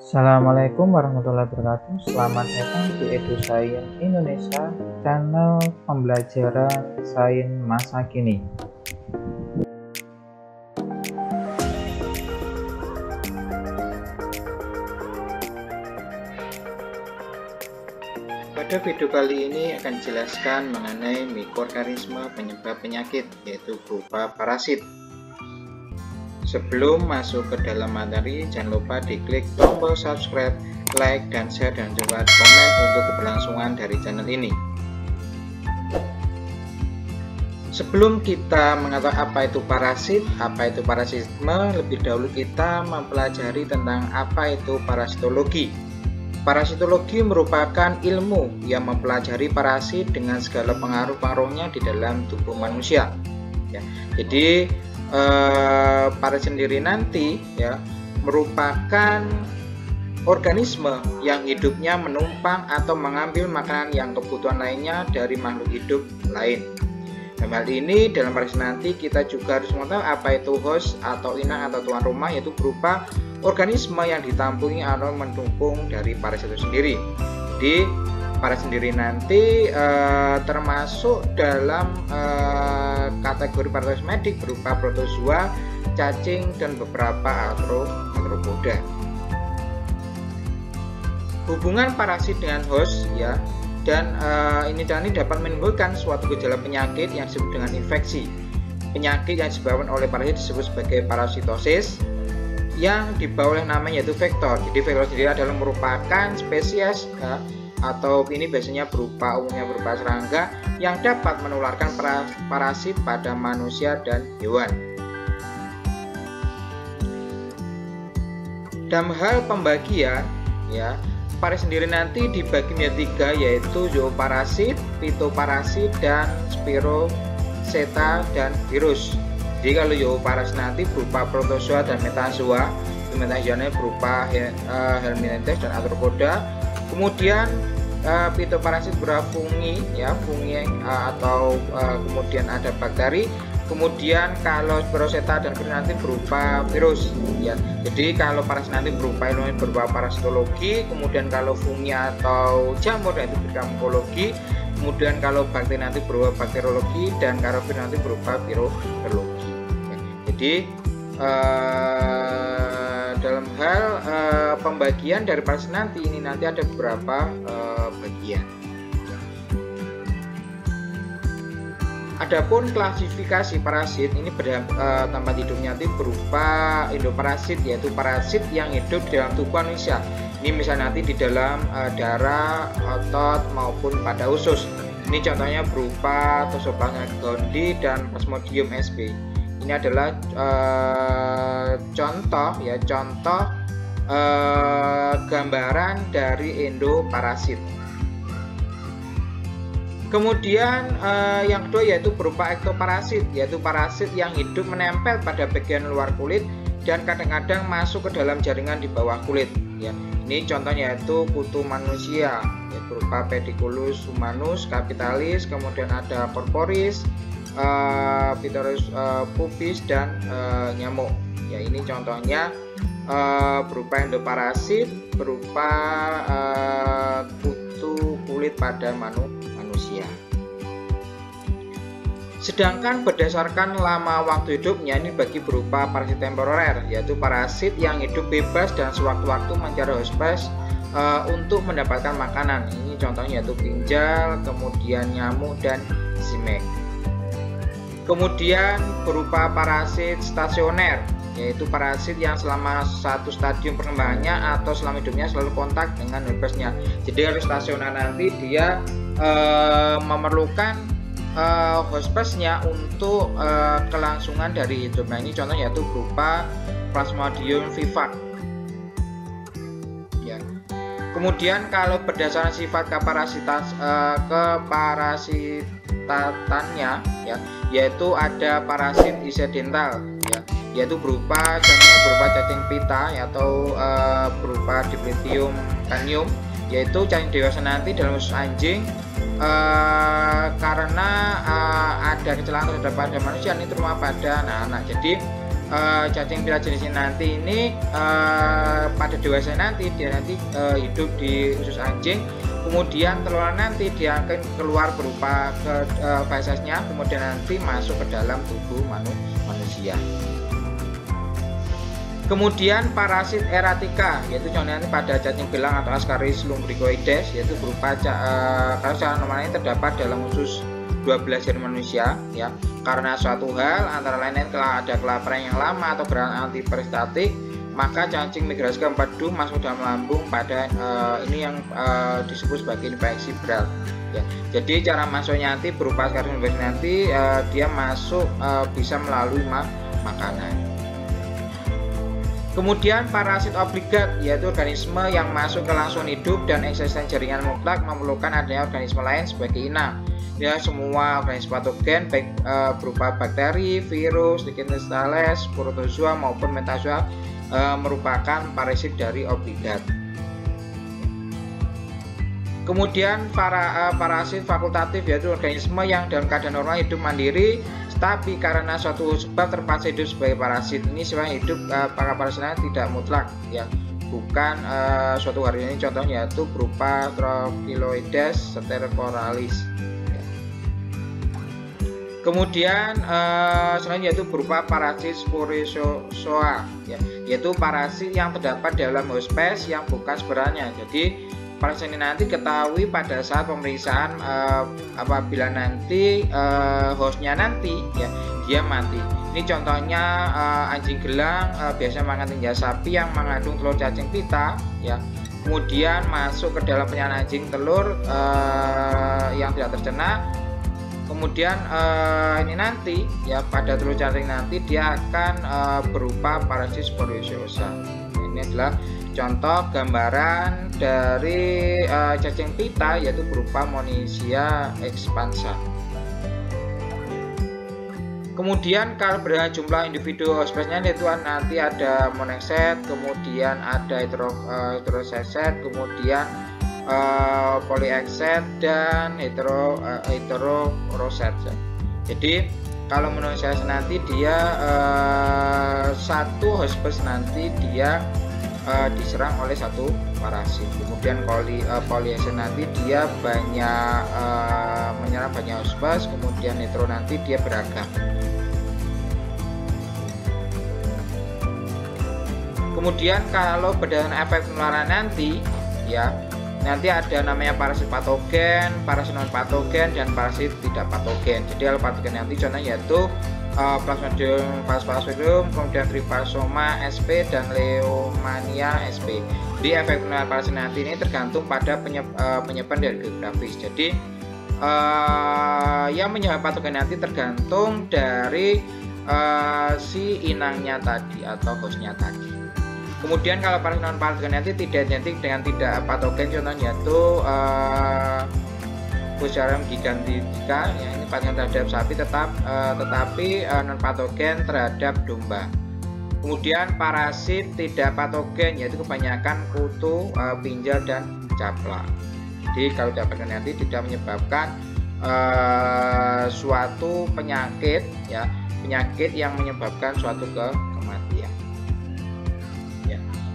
Assalamualaikum warahmatullahi wabarakatuh. Selamat datang di EduScience Indonesia, channel pembelajaran sains masa kini. Pada video kali ini akan dijelaskan mengenai mikroorganisme penyebab penyakit, yaitu berupa parasit. Sebelum masuk ke dalam materi, jangan lupa diklik tombol subscribe, like, dan share, dan juga komen untuk keberlangsungan dari channel ini. Sebelum kita mengetahui apa itu parasit, apa itu parasitisme, lebih dahulu kita mempelajari tentang apa itu parasitologi. Parasitologi merupakan ilmu yang mempelajari parasit dengan segala pengaruh-pengaruhnya di dalam tubuh manusia. Ya, jadi parasit sendiri nanti ya merupakan organisme yang hidupnya menumpang atau mengambil makanan yang kebutuhan lainnya dari makhluk hidup lain. Dalam hal ini, dalam parasit nanti kita juga harus mengetahui apa itu host atau inang atau tuan rumah, yaitu berupa organisme yang ditampungi atau mendukung dari parasit itu sendiri. Jadi parasit sendiri nanti termasuk dalam kategori parasit medik berupa protozoa, cacing, dan beberapa arthropoda. Hubungan parasit dengan host ya, dan ini dapat menimbulkan suatu gejala penyakit yang disebut dengan infeksi. Penyakit yang disebabkan oleh parasit disebut sebagai parasitosis, yang dibawa oleh namanya yaitu vektor. Jadi vektor sendiri adalah merupakan spesies ya, atau ini biasanya umumnya berupa serangga yang dapat menularkan parasit pada manusia dan hewan. Dalam hal pembagian ya, parasit sendiri nanti dibagi menjadi 3, yaitu zooparasit, fitoparasit, dan spiroseta dan virus. Jadi kalau zooparasit nanti berupa protozoa dan metazoa, metazoa berupa helminths dan arthropoda. Kemudian fitoparasit berupa fungi ya, atau kemudian ada bakteri. Kemudian kalau spiroseta dan virus nanti berupa virus ya. Jadi kalau parasit nanti berupa parasitologi, kemudian kalau fungi atau jamur itu berupa mykologi, kemudian kalau bakteri nanti berupa bakteriologi, dan kalau virus nanti berupa virologi ya. Jadi dalam hal pembagian dari parasit nanti ini nanti ada beberapa bagian. Adapun klasifikasi parasit ini tempat hidupnya nanti berupa endoparasit, yaitu parasit yang hidup di dalam tubuh manusia. Ini misalnya nanti di dalam darah, otot, maupun pada usus. Ini contohnya berupa Toxoplasma gondii dan Plasmodium sp. Ini adalah contoh gambaran dari endoparasit. Kemudian yang kedua yaitu berupa ektoparasit, yaitu parasit yang hidup menempel pada bagian luar kulit dan kadang-kadang masuk ke dalam jaringan di bawah kulit ya. Ini contohnya yaitu kutu manusia ya, berupa Pediculus humanus, capitalis, kemudian ada Porporis, Pithorus pubis, dan nyamuk ya. Ini contohnya berupa endoparasit berupa kutu kulit pada manusia. Sedangkan berdasarkan lama waktu hidupnya ini bagi berupa parasit temporer, yaitu parasit yang hidup bebas dan sewaktu-waktu mencari hospes untuk mendapatkan makanan. Ini contohnya yaitu ginjal, kemudian nyamuk, dan simek. Kemudian berupa parasit stasioner, yaitu parasit yang selama satu stadium perkembangannya atau selama hidupnya selalu kontak dengan hospesnya. Jadi kalau stasioner nanti dia memerlukan hospesnya untuk kelangsungan dari hidupnya. Ini contohnya yaitu berupa Plasmodium vivax ya. Kemudian kalau berdasarkan sifat keparasitatannya ya, yaitu ada parasit incidental ya, yaitu berupa cacing pita atau berupa Diplotium canium, yaitu cacing dewasa nanti dalam usus anjing karena ada kecelakaan terhadap pada manusia ini terutama pada anak-anak. Jadi cacing pita jenis ini nanti ini pada dewasa nanti dia nanti hidup di usus anjing, kemudian telur nanti dia akan keluar berupa ke fesesnya, kemudian nanti masuk ke dalam tubuh manusia. Kemudian parasit eratika, yaitu contohnya pada cacing belang atau Ascaris lumbricoides, yaitu berupa kalau secara normalnya terdapat dalam usus 12 jari manusia, ya. Karena suatu hal antara lain kalau ada kelaparan yang lama atau gerakan antiperistatik, maka cacing migrasi empedu masuk dalam lambung pada ini yang disebut sebagai infeksi berat. Ya. Jadi cara masuknya nanti berupa Ascaris lumbricoides nanti dia masuk bisa melalui makanan. Kemudian parasit obligat, yaitu organisme yang masuk ke langsung hidup dan eksistensi jaringan mutlak memerlukan adanya organisme lain sebagai inang. Ya, semua organisme patogen baik berupa bakteri, virus, Lichens, protozoa maupun metazoa merupakan parasit dari obligat. Kemudian parasit fakultatif, yaitu organisme yang dalam keadaan normal hidup mandiri, tapi karena suatu sebab terpaksa hidup sebagai parasit. Ini sebenarnya hidup para parasitnya tidak mutlak, ya, bukan suatu hari ini. Contohnya yaitu berupa Tropiloides stercoralis. Ya. Kemudian selanjutnya yaitu berupa parasit Sporozoa, ya, yaitu parasit yang terdapat dalam hospes yang bukan sebenarnya. Jadi parasit ini nanti ketahui pada saat pemeriksaan apabila nanti hostnya nanti ya dia mati. Ini contohnya anjing gelang biasanya makan tinja sapi yang mengandung telur cacing pita, ya. Kemudian masuk ke dalam penyalaan anjing telur yang tidak tercerna. Kemudian ini nanti ya pada telur cacing nanti dia akan berupa parasit Sporozoa. Ini adalah contoh gambaran dari cacing pita, yaitu berupa Monisia expansa. Kemudian kalau berapa jumlah individu hospesnya yaitu nanti ada monoset, kemudian ada heteroset, kemudian polyexet dan heteroroset. Jadi kalau monoset nanti dia satu hospes nanti dia diserang oleh satu parasit. Kemudian polyexet nanti dia banyak menyerang banyak hospes, kemudian hetero nanti dia beragam. Kemudian kalau berdasarkan efek penularan nanti ya nanti ada namanya parasit patogen, parasit non patogen, dan parasit tidak patogen. Jadi kalau patogen nanti contohnya yaitu Plasmodium falciparum, kemudian Trypanosoma sp dan Leishmania sp. Jadi efek penularan parasit nanti ini tergantung pada penyebaran dari geografis. Jadi yang menyebabkan patogen nanti tergantung dari si inangnya tadi atau hostnya tadi. Kemudian kalau parasit non patogen nanti tidak identik dengan tidak patogen, contohnya yaitu Fusarium gigantica, ya, ini patogen terhadap sapi tetapi non patogen terhadap domba. Kemudian parasit tidak patogen yaitu kebanyakan kutu, pinjal dan capla. Jadi kalau tidak patogen nanti tidak menyebabkan suatu penyakit, ya, penyakit yang menyebabkan suatu kematian.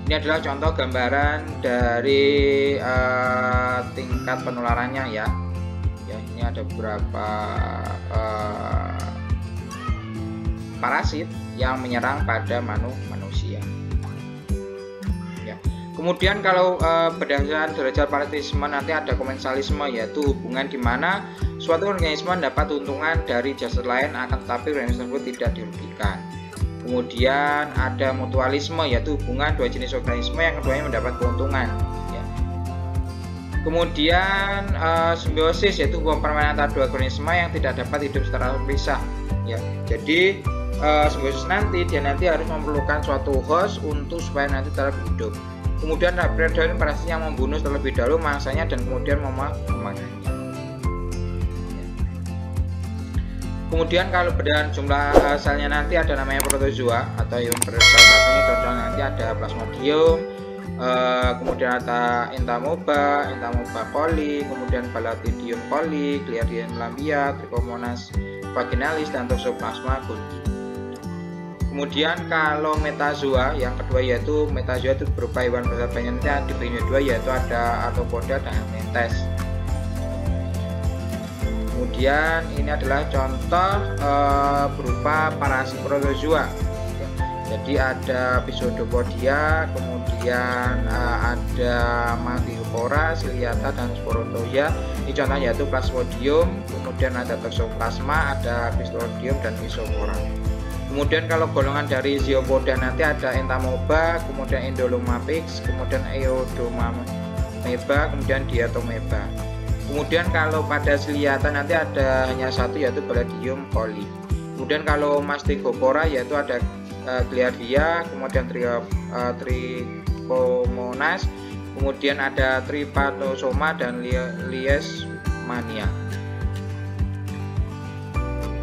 Ini adalah contoh gambaran dari tingkat penularannya ya. Ya, ini ada beberapa parasit yang menyerang pada manusia. Ya. Kemudian kalau berdasarkan derajat parasitisme nanti ada komensalisme, yaitu hubungan di mana suatu organisme dapat keuntungan dari jasad lain akan tetapi organisme tersebut tidak dirugikan. Kemudian ada mutualisme, yaitu hubungan dua jenis organisme yang keduanya mendapat keuntungan. Ya. Kemudian simbiosis, yaitu hubungan permainan antara dua organisme yang tidak dapat hidup secara terpisah. Ya. Jadi simbiosis nanti dia nanti harus memerlukan suatu host untuk supaya nanti tetap hidup. Kemudian predator parasit yang membunuh terlebih dahulu mangsanya dan kemudian memakannya. Kemudian kalau berdasarkan jumlah selnya nanti ada namanya protozoa atau yang satunya contohnya nanti ada Plasmodium, kemudian ada Entamoeba coli, kemudian Balathridium coli, Cleardium lambia, Trichomonas vaginalis dan Toxoplasma gondii. Kemudian kalau metazoa yang kedua yaitu metazoa itu berupa hewan berbanyak nanti dibagi dua yaitu ada arthropoda dan helminthes. Kemudian ini adalah contoh berupa parasit protozoa. Jadi ada Pseudopodia, kemudian ada Manticore, Ciliata, dan Sporozoa. Ini contohnya yaitu Plasmodium, kemudian ada Toxoplasma, ada Cryptosporidium dan Rhizopora. Kemudian kalau golongan dari Zoopoda nanti ada Entamoeba, kemudian Endolomapix, kemudian Eodomameba, kemudian Diatomeba. Kemudian kalau pada Ciliata nanti ada hanya satu yaitu Palladium coli. Kemudian kalau Mastigophora yaitu ada Giardia, kemudian Trichomonas, kemudian ada Trypanosoma dan Leishmania.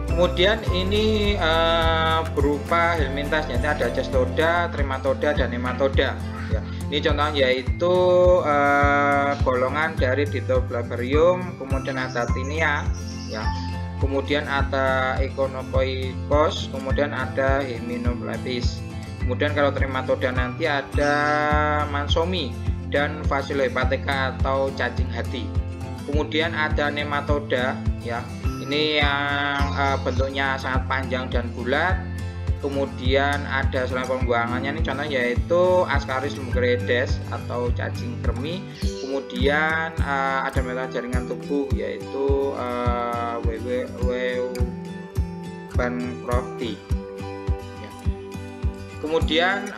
Kemudian ini berupa helminthes, jadi ada Cestoda, Trematoda, dan Nematoda. Ya, ini contohnya yaitu golongan dari Dinoblabarium, kemudian ada Tinea, ya. Kemudian ada Echinococcus, kemudian ada Hymenopletis. Kemudian kalau Trematoda nanti ada Mansomi dan Phaseolopateka atau cacing hati. Kemudian ada Nematoda, ya. Ini yang bentuknya sangat panjang dan bulat. Kemudian ada saluran pembuangannya, ini contohnya yaitu Ascaris lumbricoides atau cacing kremi. Kemudian ada meta jaringan tubuh yaitu Bancrofti. Ya. Kemudian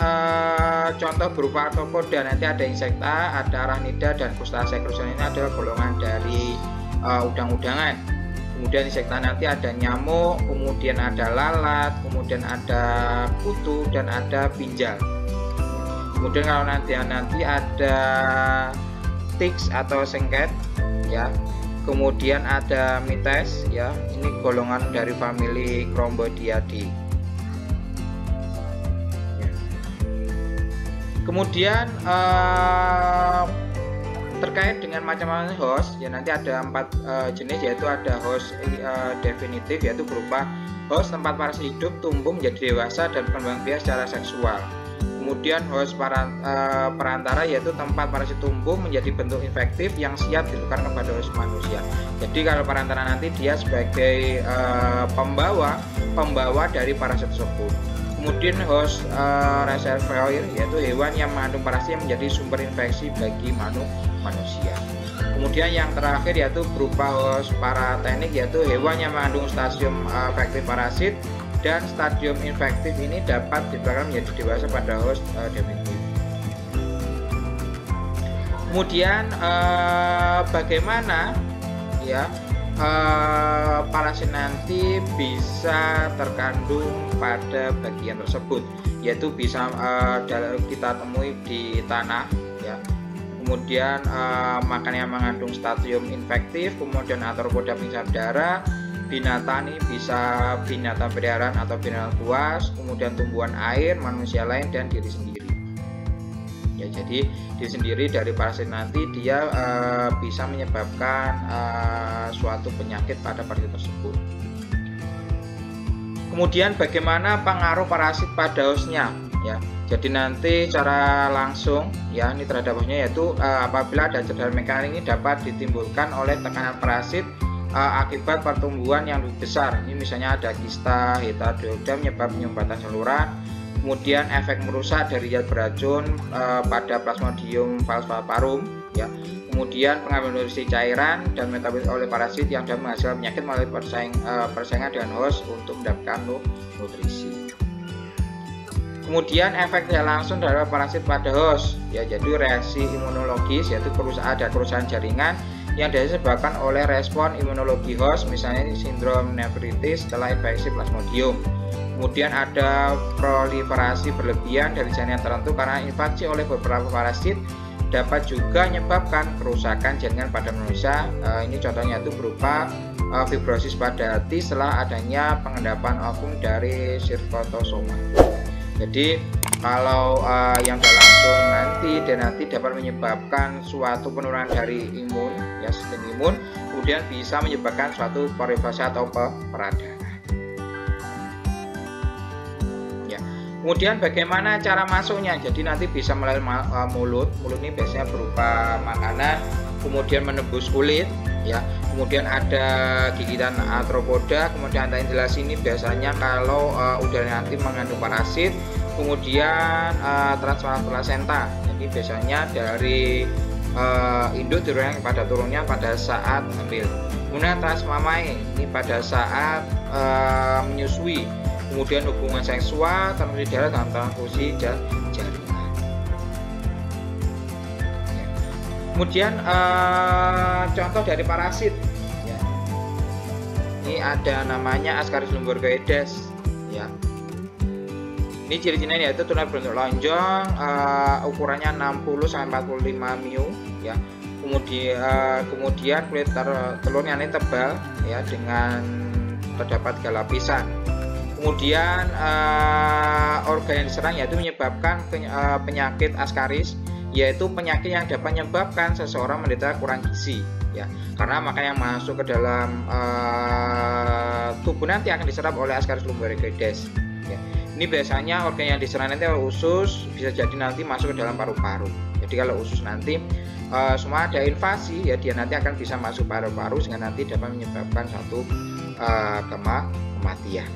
contoh berupa arthropoda nanti ada insekta, ada arachnida, dan crustacea. Crustacea ini adalah golongan dari udang-udangan. Kemudian insekta nanti ada nyamuk, kemudian ada lalat, kemudian ada kutu, dan ada pinjal. Kemudian kalau nanti ada ticks atau sengket, ya. Kemudian ada mites, ya. Ini golongan dari famili Chrombodiidae. Ya. Kemudian terkait dengan macam-macam host, ya nanti ada 4 jenis yaitu ada host definitif yaitu berupa host tempat parasit hidup, tumbuh menjadi dewasa dan berkembang biak secara seksual. Kemudian host perantara yaitu tempat parasit tumbuh menjadi bentuk infektif yang siap ditukarkan kepada host manusia. Jadi kalau perantara nanti dia sebagai pembawa dari parasit tersebut. Kemudian host reservoir yaitu hewan yang mengandung parasit yang menjadi sumber infeksi bagi manusia. Kemudian yang terakhir yaitu berupa host paratenik yaitu hewan yang mengandung stadium efektif parasit dan stadium infektif ini dapat ditukarkan menjadi dewasa pada host definitif. Kemudian bagaimana ya parasit nanti bisa terkandung pada bagian tersebut, yaitu bisa kita temui di tanah, ya. Kemudian makanan yang mengandung stadium infektif, kemudian arthropoda penyerap darah, binatang ini bisa binatang peliharaan atau binatang buas, kemudian tumbuhan air, manusia lain, dan diri sendiri. Ya, jadi diri sendiri dari parasit nanti dia bisa menyebabkan suatu penyakit pada parasit tersebut. Kemudian bagaimana pengaruh parasit pada hostnya? Ya, jadi nanti secara langsung ya ini terhadap hostnya yaitu apabila ada cedera mekanik ini dapat ditimbulkan oleh tekanan parasit akibat pertumbuhan yang lebih besar. Ini misalnya ada kista, hepatodia menyebabkan penyumbatan saluran. Kemudian efek merusak dari zat beracun pada Plasmodium falciparum, ya. Kemudian pengambilan nutrisi cairan dan metabolisme oleh parasit yang dapat menghasilkan penyakit melalui persaingan dengan host untuk mendapatkan nutrisi. Kemudian efek tidak langsung terhadap parasit pada host, ya, jadi reaksi imunologis yaitu ada kerusakan jaringan yang disebabkan oleh respon imunologi host, misalnya sindrom nefritis setelah infeksi Plasmodium. Kemudian ada proliferasi berlebihan dari jaringan tertentu karena infeksi oleh beberapa parasit dapat juga menyebabkan kerusakan jaringan pada manusia. Ini contohnya itu berupa fibrosis pada hati setelah adanya pengendapan ovum dari Circotosoma. Jadi kalau yang tidak langsung nanti dapat menyebabkan suatu penurunan dari imun, ya, sistem imun, kemudian bisa menyebabkan suatu proliferasi atau peradangan. Ya, Kemudian bagaimana cara masuknya? Jadi nanti bisa melalui mulut. Mulut ini biasanya berupa makanan, kemudian menembus kulit, ya. Kemudian ada gigitan arthropoda. Kemudian yang jelas ini biasanya kalau udara nanti mengandung parasit. Kemudian transferan plasenta. Jadi biasanya dari induk turunnya kepada turunnya pada saat hamil. Kemudian transmamai ini pada saat menyusui. Kemudian hubungan seksual, transfusi darah, dan transfusi jaringan. Ya. Kemudian contoh dari parasit. Ya. Ini ada namanya Ascaris lumbricoides. Ya. Ini ciri-cirinya yaitu tunas berbentuk lonjong, ukurannya 60-45 μm. Ya. Kemudian kulit telurnya ini tebal, ya, dengan terdapat 3 lapisan. Kemudian organ yang diserang yaitu menyebabkan penyakit Ascaris, yaitu penyakit yang dapat menyebabkan seseorang menderita kurang gizi, ya, karena makanan yang masuk ke dalam tubuh nanti akan diserap oleh Ascaris lumbricoides. Ya. Ini biasanya organ yang diserang nanti oleh usus, bisa jadi nanti masuk ke dalam paru-paru. Jadi kalau usus nanti semua ada invasi, ya, dia nanti akan bisa masuk paru-paru sehingga nanti dapat menyebabkan satu kematian.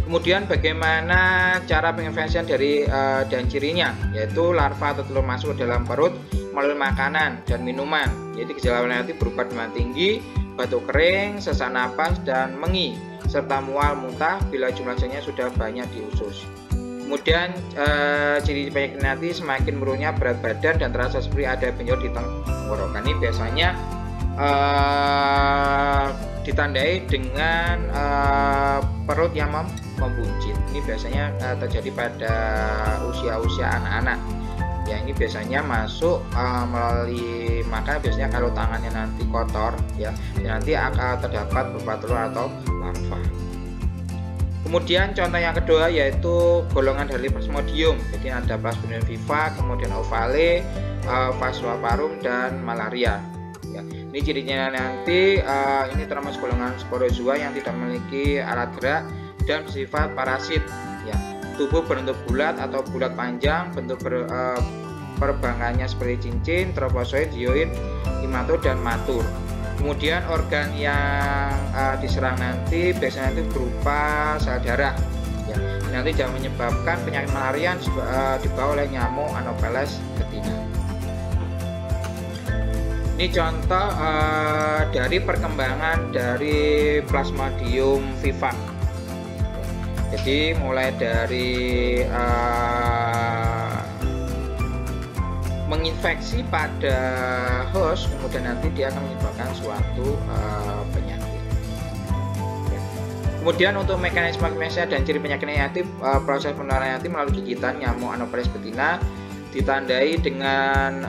Kemudian bagaimana cara penginfeksian dari dan cirinya, yaitu larva atau telur masuk ke dalam perut melalui makanan dan minuman. Jadi gejala nanti berupa demam tinggi, batuk kering, sesak napas, dan mengi, serta mual muntah bila jumlah zatnya sudah banyak di usus. Kemudian ciri penyakit nanti semakin menurunnya berat badan dan terasa seperti ada benjol di tenggorokan. Ini biasanya ditandai dengan perut yang membuncit. Ini biasanya terjadi pada usia-usia anak-anak. Ya, ini biasanya masuk melalui makanan. Biasanya kalau tangannya nanti kotor, ya, nanti akan terdapat berupa telur atau larva. Kemudian contoh yang kedua yaitu golongan dari Plasmodium. Jadi ada Plasmodium viva, kemudian ovale, Vasovarum, dan malaria. Ya, ini cirinya nanti ini termasuk golongan sporozoa yang tidak memiliki alat gerak dan bersifat parasit. Ya, tubuh berbentuk bulat atau bulat panjang, bentuk perbankannya seperti cincin, trofozoid, dioid, imatod, dan matur. Kemudian organ yang diserang nanti biasanya nanti berupa sel darah. Ya, nanti jangan menyebabkan penyakit malaria dibawa oleh nyamuk Anopheles betina. Ini contoh dari perkembangan dari Plasmodium vivax. Jadi mulai dari menginfeksi pada host, kemudian nanti dia akan menyebabkan suatu penyakit. Kemudian untuk mekanisme infeksi dan ciri penyakit negatif, proses penularan nanti melalui gigitan nyamuk Anopheles betina, ditandai dengan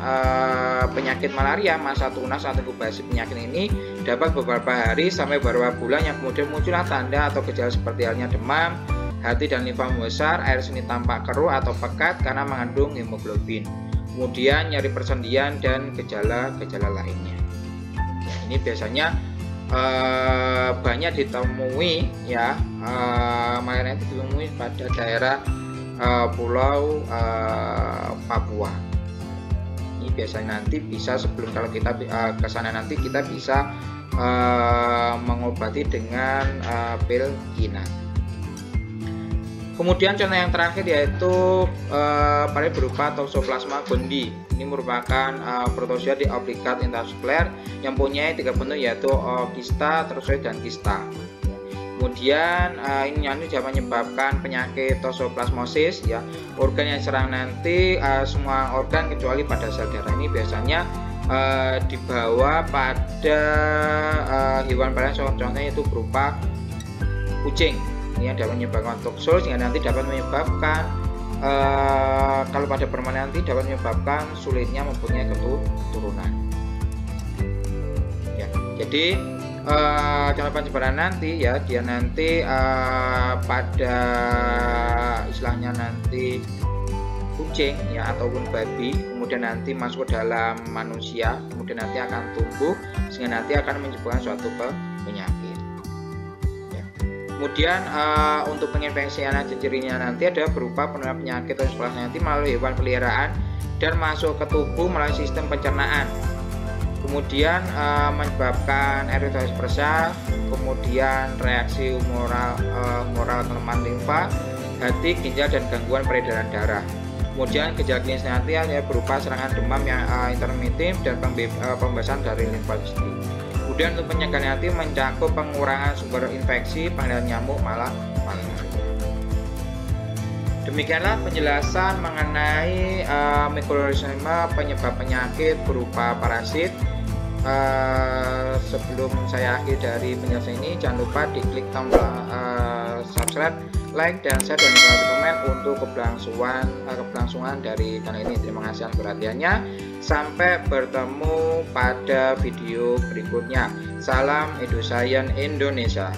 penyakit malaria. Masa tunas atau inkubasi penyakit ini dapat beberapa hari sampai beberapa bulan, yang kemudian muncullah tanda atau gejala seperti halnya demam, hati dan limfa membesar, air seni tampak keruh atau pekat karena mengandung hemoglobin. Kemudian nyeri persendian dan gejala-gejala lainnya. Ya, ini biasanya banyak ditemui, ya, malaria ditemui pada daerah Pulau Papua. Ini biasanya nanti bisa sebelum kalau kita ke sana nanti kita bisa mengobati dengan pil kinat. Kemudian contoh yang terakhir yaitu paling berupa Toxoplasma gondii. Ini merupakan protozoa di obligat intrasekuler yang punya 3 bentuk yaitu kista, trozoid, dan kista. Kemudian ini dapat menyebabkan penyakit toxoplasmosis, ya. Organ yang diserang nanti semua organ kecuali pada sel darah. Ini biasanya dibawa pada hewan peliharaan, contohnya itu berupa kucing. Ini yang dapat menyebabkan toxol, sehingga nanti dapat menyebabkan kalau pada perempuan nanti dapat menyebabkan sulitnya mempunyai keturunan. Ya, jadi cara penyebaran nanti, ya, dia nanti pada istilahnya nanti kucing, ya, ataupun babi, kemudian nanti masuk ke dalam manusia, kemudian nanti akan tumbuh sehingga nanti akan menyebabkan suatu penyakit. Ya. Kemudian untuk penginfeksian ciri-cirinya nanti ada berupa penularan penyakit atau infeksi nanti melalui hewan peliharaan dan masuk ke tubuh melalui sistem pencernaan. Kemudian menyebabkan erythrosis persa, kemudian reaksi humoral kelemahan limfa, hati, ginjal, dan gangguan peredaran darah. Kemudian gejala klinis nanti berupa serangan demam yang intermittent dan pembebasan dari limfositit. Kemudian untuk pencegahan nanti mencakup pengurangan sumber infeksi, pengendalian nyamuk, malah demikianlah penjelasan mengenai mikroorganisme penyebab penyakit berupa parasit. Sebelum saya akhir dari penjelasan ini, jangan lupa diklik tombol subscribe, like, dan share, dan komen untuk keberlangsungan dari channel ini. Terima kasih atas perhatiannya. Sampai bertemu pada video berikutnya. Salam EduScience Indonesia.